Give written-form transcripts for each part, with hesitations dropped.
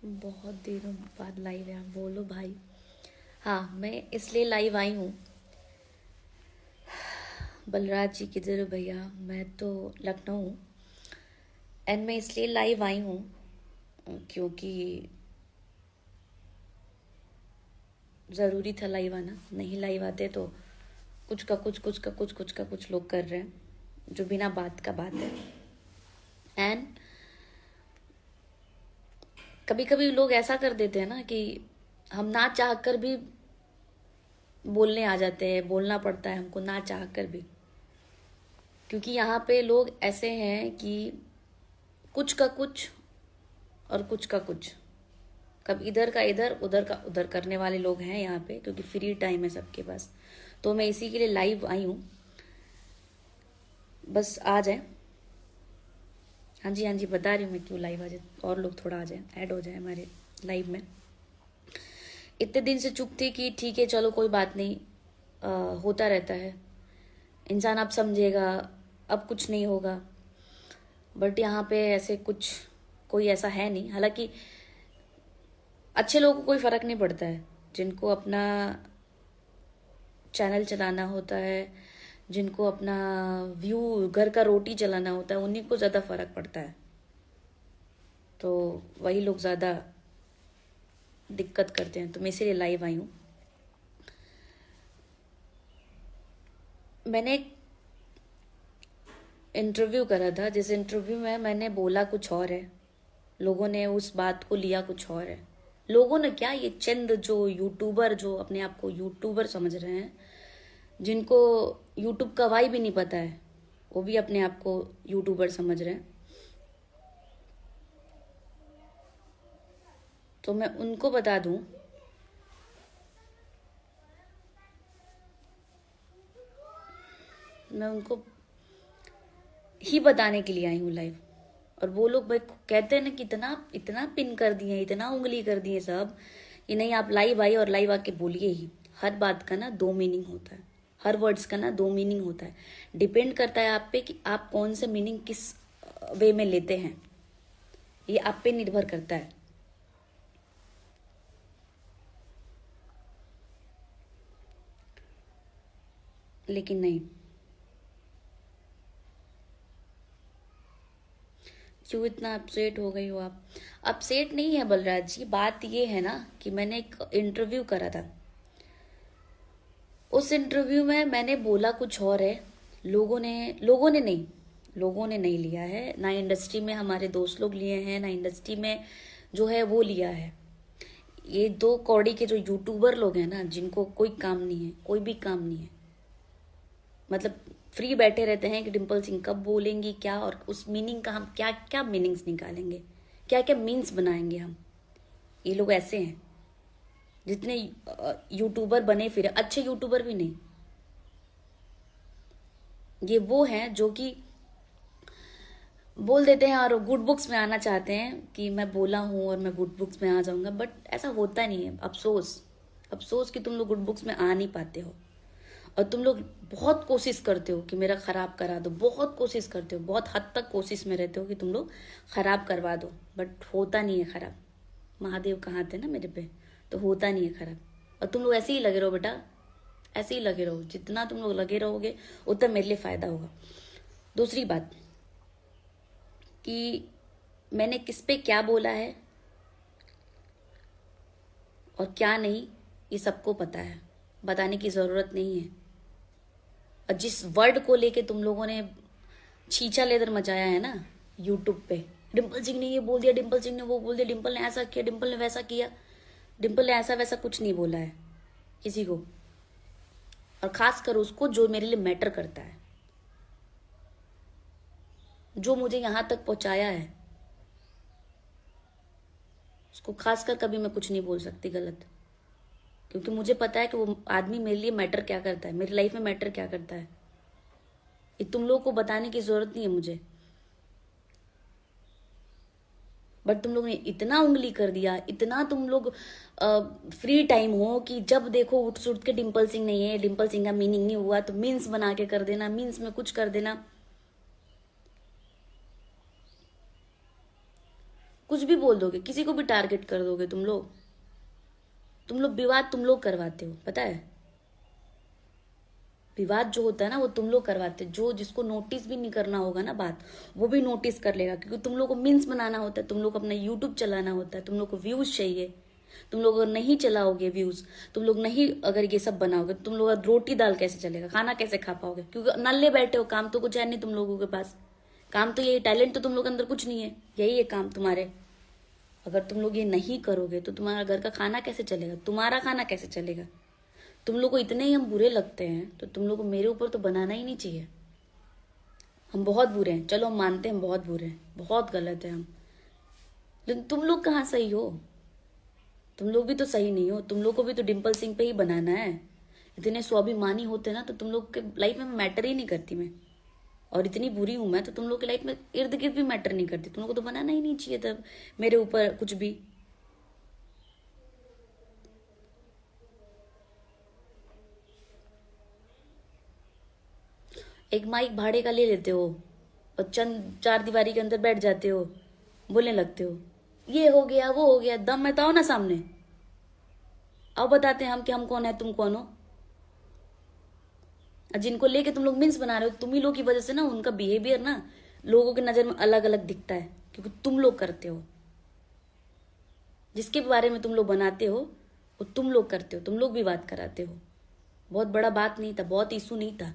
बहुत दिनों बाद लाइव है। बोलो भाई। हाँ, मैं इसलिए लाइव आई हूँ। बलराज जी किधर हो भैया? मैं तो लखनऊ हूँ। एंड मैं इसलिए लाइव आई हूँ क्योंकि ज़रूरी था लाइव आना। नहीं लाइव आते तो कुछ का कुछ, कुछ का कुछ, कुछ का कुछ लोग कर रहे हैं जो बिना बात का बात है। एंड कभी कभी लोग ऐसा कर देते हैं ना कि हम ना चाह कर भी बोलने आ जाते हैं, बोलना पड़ता है हमको ना चाह कर भी। क्योंकि यहाँ पे लोग ऐसे हैं कि कुछ का कुछ और कुछ का कुछ, कब इधर का इधर उधर का उधर करने वाले लोग हैं यहाँ पे, क्योंकि फ्री टाइम है सबके पास। तो मैं इसी के लिए लाइव आई हूँ। बस आ जाए। हाँ जी, हाँ जी, बता रही हूँ मैं क्यों लाइव आ जाए, और लोग थोड़ा आ जाए, ऐड हो जाए हमारे लाइव में। इतने दिन से चुप थी कि ठीक है चलो कोई बात नहीं, होता रहता है, इंसान अब समझेगा, अब कुछ नहीं होगा। बट यहाँ पे ऐसे कुछ कोई ऐसा है नहीं। हालांकि अच्छे लोगों को कोई फर्क नहीं पड़ता है, जिनको अपना चैनल चलाना होता है, जिनको अपना व्यू, घर का रोटी चलाना होता है, उन्हीं को ज़्यादा फर्क पड़ता है। तो वही लोग ज़्यादा दिक्कत करते हैं। तो मैं इसीलिए लाइव आई हूँ। मैंने एक इंटरव्यू करा था, जिस इंटरव्यू में मैंने बोला कुछ और है, लोगों ने उस बात को लिया कुछ और है। लोगों ने क्या, ये चंद जो यूट्यूबर, जो अपने आप को यूट्यूबर समझ रहे हैं, जिनको यूट्यूब का वाई भी नहीं पता है, वो भी अपने आप को यूट्यूबर समझ रहे हैं। तो मैं उनको बता दूं, मैं उनको ही बताने के लिए आई हूँ लाइव। और वो लोग भाई कहते हैं ना कि इतना इतना पिन कर दिए, इतना उंगली कर दिए सब, कि नहीं आप लाइव आई और लाइव आके बोलिए ही। हर बात का ना दो मीनिंग होता है, हर वर्ड्स का ना दो मीनिंग होता है। डिपेंड करता है आप पे कि आप कौन से मीनिंग किस वे में लेते हैं, ये आप पे निर्भर करता है। लेकिन नहीं, क्यों इतना अपसेट हो गई हो आप? अपसेट नहीं है बलराज जी, बात ये है ना कि मैंने एक इंटरव्यू करा था। उस इंटरव्यू में मैंने बोला कुछ और है। लोगों ने नहीं लिया है ना। इंडस्ट्री में हमारे दोस्त लोग लिए हैं, ना इंडस्ट्री में जो है वो लिया है। ये दो कौड़ी के जो यूट्यूबर लोग हैं ना, जिनको कोई काम नहीं है, कोई भी काम नहीं है, मतलब फ्री बैठे रहते हैं कि डिम्पल सिंह कब बोलेंगी क्या, और उस मीनिंग का हम क्या क्या मीनिंग्स निकालेंगे, क्या क्या मीन्स बनाएंगे हम। ये लोग ऐसे हैं। जितने यूट्यूबर बने फिर अच्छे यूट्यूबर भी नहीं, ये वो हैं जो कि बोल देते हैं और गुड बुक्स में आना चाहते हैं कि मैं बोला हूँ और मैं गुड बुक्स में आ जाऊंगा। बट ऐसा होता नहीं है। अफसोस, अफसोस कि तुम लोग गुड बुक्स में आ नहीं पाते हो। और तुम लोग बहुत कोशिश करते हो कि मेरा खराब करा दो, बहुत कोशिश करते हो, बहुत हद तक कोशिश में रहते हो कि तुम लोग खराब करवा दो, बट होता नहीं है खराब। महादेव कहाँ थे ना मेरे पे, तो होता नहीं है खराब। और तुम लोग ऐसे ही लगे रहो बेटा, ऐसे ही लगे रहो। जितना तुम लोग लगे रहोगे उतना मेरे लिए फायदा होगा। दूसरी बात कि मैंने किस पे क्या बोला है और क्या नहीं, ये सबको पता है, बताने की जरूरत नहीं है। और जिस वर्ड को लेके तुम लोगों ने छींचा लेदर मचाया है ना यूट्यूब पे, डिम्पल सिंह ने ये बोल दिया, डिम्पल सिंह ने वो बोल दिया, डिम्पल ने ऐसा किया, डिम्पल ने वैसा किया, डिम्पल ने ऐसा वैसा कुछ नहीं बोला है किसी को। और खास कर उसको जो मेरे लिए मैटर करता है, जो मुझे यहां तक पहुंचाया है, उसको खासकर कभी मैं कुछ नहीं बोल सकती गलत। क्योंकि मुझे पता है कि वो आदमी मेरे लिए मैटर क्या करता है, मेरी लाइफ में मैटर क्या करता है। ये तुम लोगों को बताने की जरूरत नहीं है मुझे। बट तुम लोग ने इतना उंगली कर दिया, इतना तुम लोग फ्री टाइम हो कि जब देखो उठ सुट के डिम्पल सिंह नहीं है, डिम्पल सिंह का मीनिंग नहीं हुआ तो मीन्स बना के कर देना, मीन्स में कुछ कर देना। कुछ भी बोल दोगे, किसी को भी टारगेट कर दोगे तुम लोग विवाद तुम लोग करवाते हो, पता है। विवाद जो होता है ना वो तुम लोग करवाते, जो जिसको नोटिस भी नहीं करना होगा ना बात, वो भी नोटिस कर लेगा, क्योंकि तुम लोग को मीम्स बनाना होता है, तुम लोग को अपना यूट्यूब चलाना होता है, तुम लोग को व्यूज चाहिए। तुम लोग अगर नहीं चलाओगे व्यूज, तुम लोग नहीं अगर ये सब बनाओगे, तुम लोग का रोटी दाल कैसे चलेगा, खाना कैसे खा पाओगे, क्योंकि नल्ले बैठे हो, काम तो कुछ है नहीं तुम लोगों के पास। काम तो यही, टैलेंट तो तुम लोग के अंदर कुछ नहीं है, यही है काम तुम्हारे। अगर तुम लोग ये नहीं करोगे तो तुम्हारा घर का खाना कैसे चलेगा, तुम्हारा खाना कैसे चलेगा। तुम लोग को इतने ही हम बुरे लगते हैं तो तुम लोग को मेरे ऊपर तो बनाना ही नहीं चाहिए। हम बहुत बुरे हैं, चलो हम मानते हैं हम बहुत बुरे हैं, बहुत गलत है हम, लेकिन तुम लोग कहाँ सही हो। तुम लोग भी तो सही नहीं हो, तुम लोग को भी तो डिम्पल सिंह पे ही बनाना है। इतने स्वाभिमानी होते ना तो तुम लोग के लाइफ में मैटर ही नहीं करती मैं, और इतनी बुरी हूं मैं तो तुम लोग की लाइफ में इर्द गिर्द भी मैटर नहीं करती। तुम लोग को तो बनाना ही नहीं चाहिए तब मेरे ऊपर कुछ भी। एक माइक भाड़े का ले लेते हो और चंद चार दीवारी के अंदर बैठ जाते हो, बोलने लगते हो ये हो गया वो हो गया। दम में तो आओ ना सामने, आओ बताते हैं हम कि हम कौन है तुम कौन हो। और जिनको लेके तुम लोग मीम्स बना रहे हो, तुम ही लोग की वजह से ना उनका बिहेवियर ना लोगों की नजर में अलग अलग दिखता है, क्योंकि तुम लोग करते हो। जिसके बारे में तुम लोग बनाते हो वो तुम लोग करते हो, तुम लोग भी बात कराते हो। बहुत बड़ा बात नहीं था, बहुत इशू नहीं था।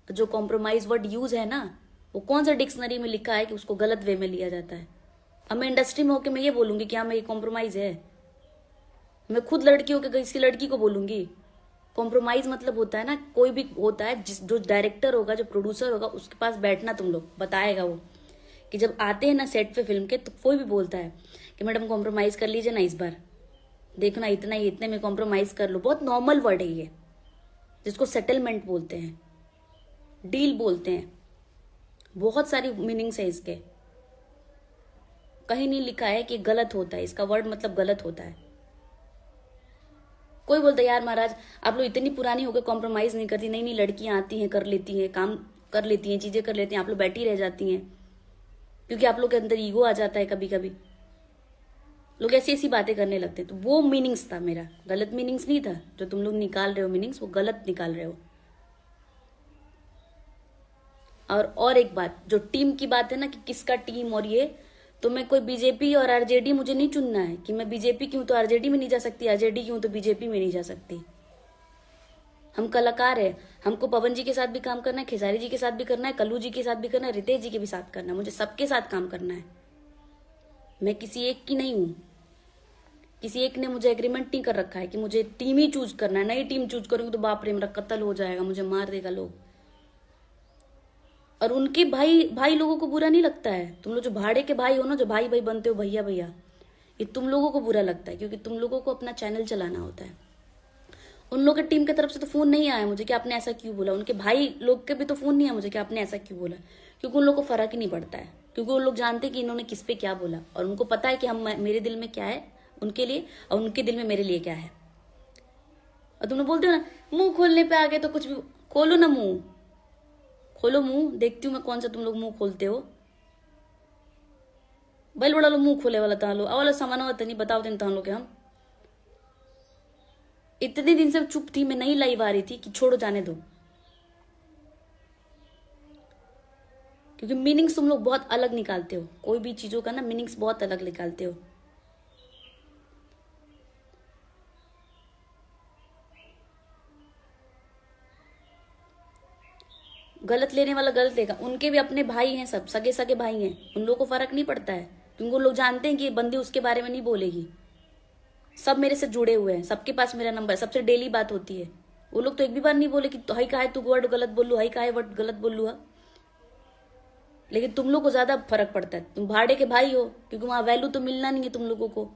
जो कॉम्प्रोमाइज वर्ड यूज है ना, वो कौन सा डिक्शनरी में लिखा है कि उसको गलत वे में लिया जाता है। अब मैं इंडस्ट्री में होकर मैं ये बोलूंगी कि हाँ मैं ये कॉम्प्रोमाइज है, मैं खुद लड़की होकर किसी लड़की को बोलूंगी। कॉम्प्रोमाइज मतलब होता है ना, कोई भी होता है जिस जो डायरेक्टर होगा, जो प्रोड्यूसर होगा, उसके पास बैठना, तुम लोग बताएगा वो कि जब आते हैं ना सेट पे फिल्म के, तो कोई भी बोलता है कि मैडम कॉम्प्रोमाइज कर लीजिए ना इस बार, देखना इतना ही, इतने में कॉम्प्रोमाइज कर लो। बहुत नॉर्मल वर्ड है ये, जिसको सेटलमेंट बोलते हैं, डील बोलते हैं। बहुत सारी मीनिंग्स है इसके। कहीं नहीं लिखा है कि गलत होता है, इसका वर्ड मतलब गलत होता है। कोई बोलता है यार महाराज आप लोग इतनी पुरानी हो गए कॉम्प्रोमाइज नहीं करती। नहीं नहीं, लड़कियां आती हैं, कर लेती हैं, काम कर लेती हैं, चीजें कर लेती हैं, आप लोग बैठी रह जाती हैं, क्योंकि आप लोग के अंदर ईगो आ जाता है। कभी कभी लोग ऐसी ऐसी बातें करने लगते हैं। तो वो मीनिंग्स था मेरा, गलत मीनिंग्स नहीं था। जो तुम लोग निकाल रहे हो मीनिंग्स, वो गलत निकाल रहे हो। और एक बात, जो टीम की बात है ना कि किसका टीम और ये, तो मैं कोई बीजेपी और आरजेडी मुझे नहीं चुनना है कि मैं बीजेपी की हूं तो आरजेडी में नहीं जा सकती, आरजेडी की हूं तो बीजेपी में नहीं जा सकती। हम कलाकार है, हमको पवन जी के साथ भी काम करना है, खेसारी जी के साथ भी करना है, कल्लू जी के साथ भी करना है, रितेश जी के भी साथ करना है, मुझे सबके साथ काम करना है। मैं किसी एक की नहीं हूं। किसी एक ने मुझे एग्रीमेंट नहीं कर रखा है कि मुझे टीम ही चूज करना है। नई टीम चूज करूंगी तो बाप रे मेरा कत्ल हो जाएगा, मुझे मार देगा लोग। और उनके भाई भाई लोगों को बुरा नहीं लगता है। तुम लोग जो भाड़े के भाई हो ना, जो भाई भाई बनते हो, भैया भैया, ये तुम लोगों को बुरा लगता है, क्योंकि तुम लोगों को अपना चैनल चलाना होता है। उन लोगों की टीम की तरफ से तो फोन नहीं आया मुझे कि आपने ऐसा क्यों बोला। उनके भाई लोग के भी तो फोन नहीं आया मुझे कि आपने ऐसा क्यों बोला, क्योंकि उन लोगों को फर्क ही नहीं पड़ता है। क्योंकि वो लोग जानते हैं कि इन्होंने किस पे क्या बोला, और उनको पता है कि हम मेरे दिल में क्या है उनके लिए, और उनके दिल में मेरे लिए क्या है। और तुम लोग बोलते हो ना मुंह खोलने पे आ गए, तो कुछ भी खोलो ना, मुंह खोलो, मुंह देखती हूँ मैं कौन सा तुम लोग मुंह खोलते हो। बल बड़ा लो मुंह खोले वाला तहां लो, अवला सामान होता नहीं बताओ दिन तहां लो के हम। इतने दिन से चुप थी, मैं नहीं लाइव आ रही थी कि छोड़ो जाने दो, क्योंकि मीनिंग्स तुम लोग बहुत अलग निकालते हो। कोई भी चीजों का ना मीनिंग्स बहुत अलग निकालते हो। गलत लेने वाला गलत लेगा। उनके भी अपने भाई हैं, सब सगे सगे भाई हैं, उन लोगों को फर्क नहीं पड़ता है, क्योंकि वो लोग जानते हैं कि ये बंदी उसके बारे में नहीं बोलेगी। सब मेरे से जुड़े हुए हैं, सबके पास मेरा नंबर है, सबसे डेली बात होती है। वो लोग तो एक भी बार नहीं बोले कि हई का है तू वर्ड गलत बोलू, हई का है वर्ड गलत बोलू है। लेकिन तुम लोग को ज्यादा फर्क पड़ता है, तुम भाड़े के भाई हो, क्योंकि वहां वैल्यू तो मिलना नहीं है तुम लोगों को।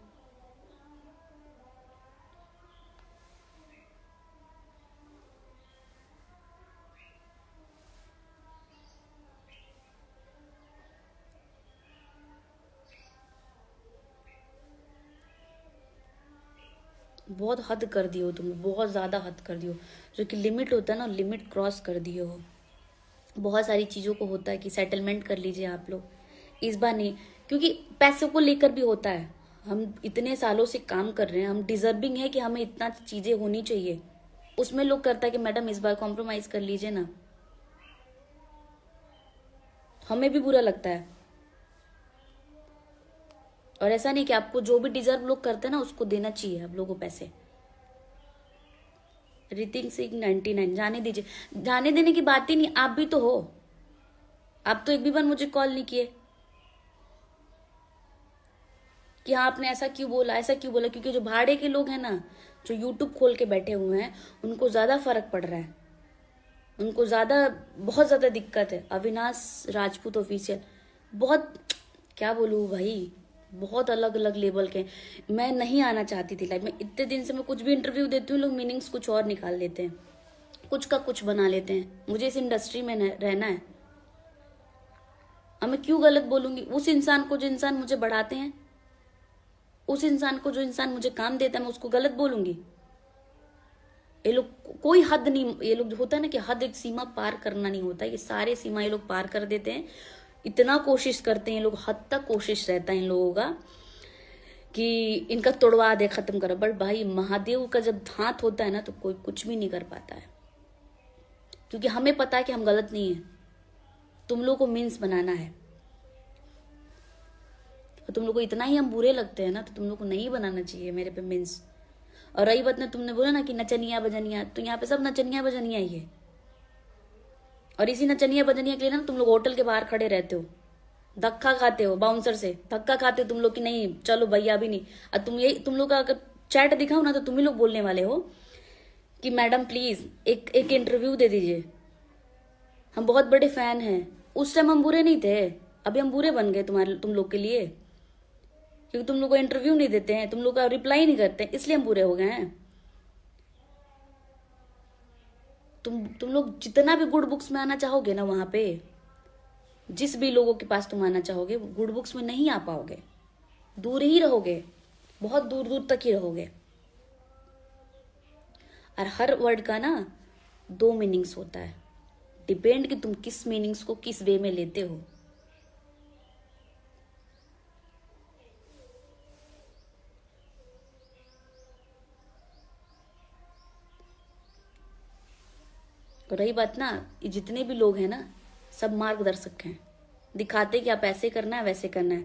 बहुत हद कर दियो तुम, बहुत ज्यादा हद कर दियो। जो कि लिमिट होता है ना, लिमिट क्रॉस कर दियो हो। बहुत सारी चीजों को होता है कि सेटलमेंट कर लीजिए आप लोग, इस बार नहीं, क्योंकि पैसों को लेकर भी होता है। हम इतने सालों से काम कर रहे हैं, हम डिजर्विंग है कि हमें इतना चीजें होनी चाहिए। उसमें लोग करता है कि मैडम इस बार कॉम्प्रोमाइज कर लीजिए ना, हमें भी बुरा लगता है। और ऐसा नहीं कि आपको जो भी डिजर्व लोग करते हैं ना उसको देना चाहिए आप लोगों को पैसे। ऋतिक सिंह 99, जाने दीजिए, जाने देने की बात ही नहीं, आप भी तो हो। आप तो एक भी बार मुझे कॉल नहीं किए कि हाँ आपने ऐसा क्यों बोला, ऐसा क्यों बोला। क्योंकि जो भाड़े के लोग हैं ना, जो यूट्यूब खोल के बैठे हुए हैं, उनको ज्यादा फर्क पड़ रहा है, उनको ज्यादा, बहुत ज्यादा दिक्कत है। अविनाश राजपूत ऑफिशियल, बहुत, क्या बोलूँ भाई, बहुत अलग अलग लेवल के। मैं नहीं आना चाहती थी लाइफ में, इतने दिन से मैं कुछ भी इंटरव्यू देती हूँ, लोग मीनिंग्स कुछ और निकाल लेते हैं, कुछ का कुछ बना लेते हैं। मुझे इस इंडस्ट्री में रहना है, अब मैं क्यों गलत बोलूंगी। उस इंसान को, जो इंसान मुझे बढ़ाते हैं, उस इंसान को, जो इंसान मुझे काम देता है, मैं उसको गलत बोलूंगी। ये लोग कोई हद नहीं, ये लोग जो होता है ना कि हद, एक सीमा पार करना नहीं होता, ये सारे सीमा ये लोग पार कर देते हैं। इतना कोशिश करते हैं ये लोग, हद तक कोशिश रहता है इन लोगों का कि इनका तोड़वा दे, खत्म करो। बट भाई महादेव का जब हाथ होता है ना तो कोई कुछ भी नहीं कर पाता है, क्योंकि हमें पता है कि हम गलत नहीं है। तुम लोग को मीन्स बनाना है, और तुम लोग को इतना ही हम बुरे लगते हैं ना, तो तुम लोग को नहीं बनाना चाहिए मेरे पे मीन्स। और रही बात ना, तुमने बोला ना कि नचनिया बजनिया, तो यहाँ पे सब नचनिया बजनिया ही है। और इसी नचनिया बजनिया के लिए ना तुम लोग होटल के बाहर खड़े रहते हो, धक्का खाते हो, बाउंसर से धक्का खाते हो तुम लोग कि नहीं चलो भैया भी नहीं। और तुम लोग का अगर चैट दिखाओ ना, तो तुम ही लोग बोलने वाले हो कि मैडम प्लीज एक इंटरव्यू दे दीजिए, हम बहुत बड़े फैन हैं। उस टाइम हम बुरे नहीं थे, अभी हम बुरे बन गए तुम लोग के लिए, क्योंकि तुम लोग को इंटरव्यू नहीं देते हैं, तुम लोग का रिप्लाई नहीं करते, इसलिए हम बुरे हो गए हैं। तुम लोग जितना भी गुड बुक्स में आना चाहोगे ना, वहां पे जिस भी लोगों के पास तुम आना चाहोगे, गुड बुक्स में नहीं आ पाओगे, दूर ही रहोगे, बहुत दूर दूर तक ही रहोगे। और हर वर्ड का ना 2 मीनिंग्स होता है, डिपेंड कि तुम किस मीनिंग्स को किस वे में लेते हो। और रही बात ना, ये जितने भी लोग हैं ना, सब मार्गदर्शक हैं, दिखाते कि आप ऐसे करना है वैसे करना है।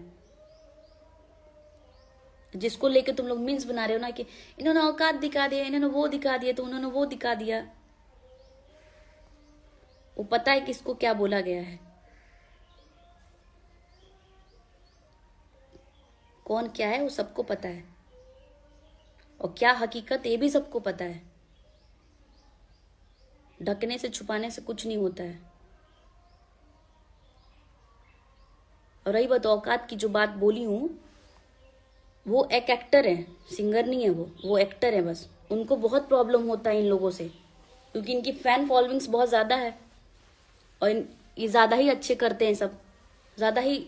जिसको लेके तुम लोग मीन्स बना रहे हो ना कि इन्होंने औकात दिखा दिया, इन्होंने वो दिखा दिया, तो उन्होंने वो दिखा दिया, वो पता है किसको क्या बोला गया है, कौन क्या है, वो सबको पता है। और क्या हकीकत, ये भी सबको पता है। ढकने से छुपाने से कुछ नहीं होता है। और रही बात औकात की, जो बात बोली हूं, वो एक एक्टर है, सिंगर नहीं है वो एक्टर है बस। उनको बहुत प्रॉब्लम होता है इन लोगों से, क्योंकि इनकी फैन फॉलोइंग्स बहुत ज्यादा है, और ये ज्यादा ही अच्छे करते हैं, सब ज्यादा ही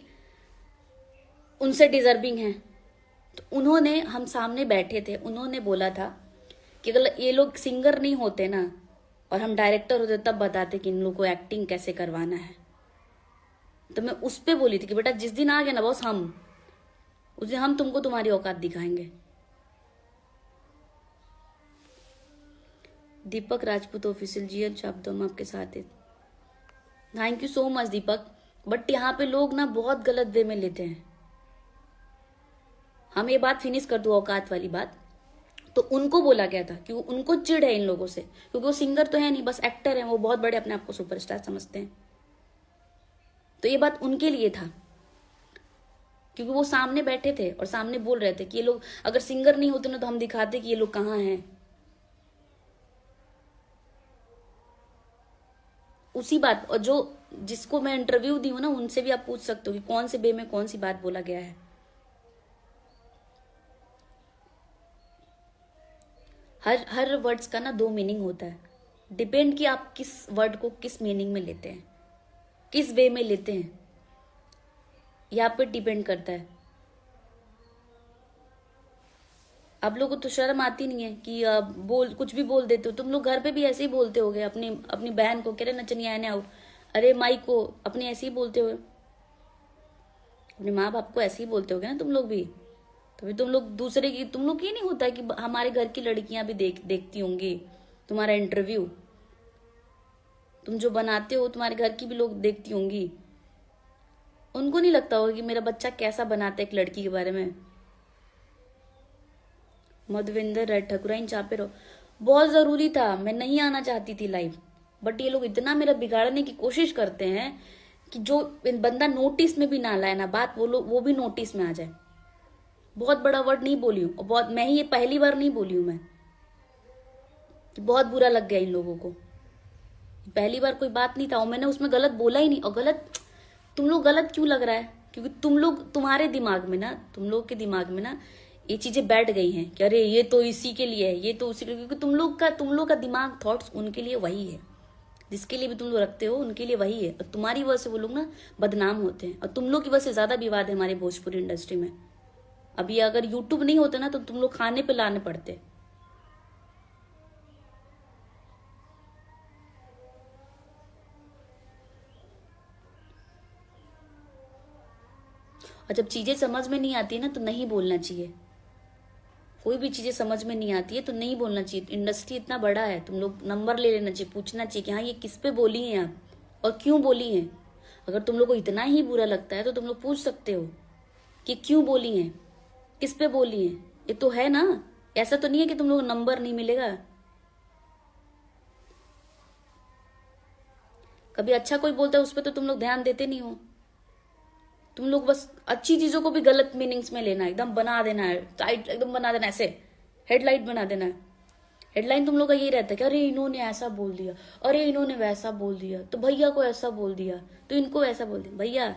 उनसे डिजर्विंग है। तो उन्होंने, हम सामने बैठे थे, उन्होंने बोला था कि अगर ये लोग सिंगर नहीं होते ना और हम डायरेक्टर होते, तब बताते कि इन लोग को एक्टिंग कैसे करवाना है। तो मैं उस पे बोली थी कि बेटा जिस दिन आ गया ना बॉस, हम उस दिन हम तुमको तुम्हारी औकात दिखाएंगे। दीपक राजपूत ऑफिशियल, जी अच्छा आप तो हम आपके साथ हैं, thank you so much Deepak. But यहाँ पे लोग ना बहुत गलत वे में लेते हैं। हम ये बात फिनिश कर दो, औकात वाली बात। तो उनको बोला गया था कि उनको चिढ़ है इन लोगों से, क्योंकि वो सिंगर तो है नहीं, बस एक्टर है, वो बहुत बड़े अपने आप को सुपरस्टार समझते हैं। तो ये बात उनके लिए था, क्योंकि वो सामने बैठे थे और सामने बोल रहे थे कि ये लोग अगर सिंगर नहीं होते ना, तो हम दिखाते कि ये लोग कहाँ हैं। उसी बात, और जो जिसको मैं इंटरव्यू दी हूं ना, उनसे भी आप पूछ सकते हो कि कौन से बे में कौन सी बात बोला गया है। हर वर्ड्स का ना 2 मीनिंग होता है, डिपेंड कि आप किस वर्ड को किस मीनिंग में लेते हैं, किस वे में लेते हैं, यहाँ पे डिपेंड करता है। आप लोगों को तो शर्म आती नहीं है कि कुछ भी बोल देते हो। तुम लोग घर पे भी ऐसे ही बोलते होगे अपनी अपनी बहन को, कह रहे नचनिया आने आओ, अरे माई को अपनी ऐसे ही बोलते हो। अपने माँ बाप को ऐसे ही बोलते होगे ना तुम लोग भी, तभी तुम लोग दूसरे की, तुम लोग ये नहीं होता है कि हमारे घर की लड़कियां भी देखती होंगी तुम्हारा इंटरव्यू, तुम जो बनाते हो तुम्हारे घर की भी लोग देखती होंगी, उनको नहीं लगता होगा कि मेरा बच्चा कैसा बनाता है एक लड़की के बारे में। मधुविंदर रेड ठकुराइन चापे रहो, बहुत जरूरी था, मैं नहीं आना चाहती थी लाइव, बट ये लोग इतना मेरा बिगाड़ने की कोशिश करते हैं कि जो बंदा नोटिस में भी ना लाए ना बात, वो भी नोटिस में आ जाए। बहुत बड़ा वर्ड नहीं बोली हूँ, और बहुत, मैं ही ये पहली बार नहीं बोली हूँ मैं, बहुत बुरा लग गया इन लोगों को। पहली बार कोई बात नहीं था और मैंने उसमें गलत बोला ही नहीं, और गलत तुम लोग गलत क्यों लग रहा है, क्योंकि तुम लोग, तुम्हारे दिमाग में ना, तुम लोग के दिमाग में ना ये चीजें बैठ गई हैं कि अरे ये तो इसी के लिए है, ये तो उसी के लिए, क्योंकि तुम लोग का दिमाग, थॉट्स उनके लिए वही है, जिसके लिए भी तुम लोग रखते हो उनके लिए वही है, और तुम्हारी वजह से वो लोग ना बदनाम होते हैं, और तुम लोग की वजह से ज्यादा विवाद है हमारे भोजपुरी इंडस्ट्री में। अभी अगर यूट्यूब नहीं होता ना तो तुम लोग खाने पे लाने पड़ते। और जब चीजें समझ में नहीं आती है ना तो नहीं बोलना चाहिए, कोई भी चीजें समझ में नहीं आती है तो नहीं बोलना चाहिए। इंडस्ट्री इतना बड़ा है, तुम लोग नंबर ले लेना चाहिए, पूछना चाहिए कि हाँ ये किस पे बोली हैं आप और क्यों बोली हैं। अगर तुम लोग को इतना ही बुरा लगता है तो तुम लोग पूछ सकते हो कि क्यों बोली हैं, किस पे बोली हैं, ये तो है ना, ऐसा तो नहीं है कि तुम लोग नंबर नहीं मिलेगा। कभी अच्छा कोई बोलता है उस पर तो तुम लोग ध्यान देते नहीं हो, तुम लोग बस अच्छी चीजों को भी गलत मीनिंग्स में लेना, एकदम बना देना है टाइट, एकदम बना देना, ऐसे हेडलाइट बना देना है। हेडलाइन तुम लोग का यही रहता है कि अरे इन्होंने ऐसा बोल दिया, अरे इन्होंने वैसा बोल दिया, तो भैया को ऐसा बोल दिया, तो इनको ऐसा बोल दिया। भैया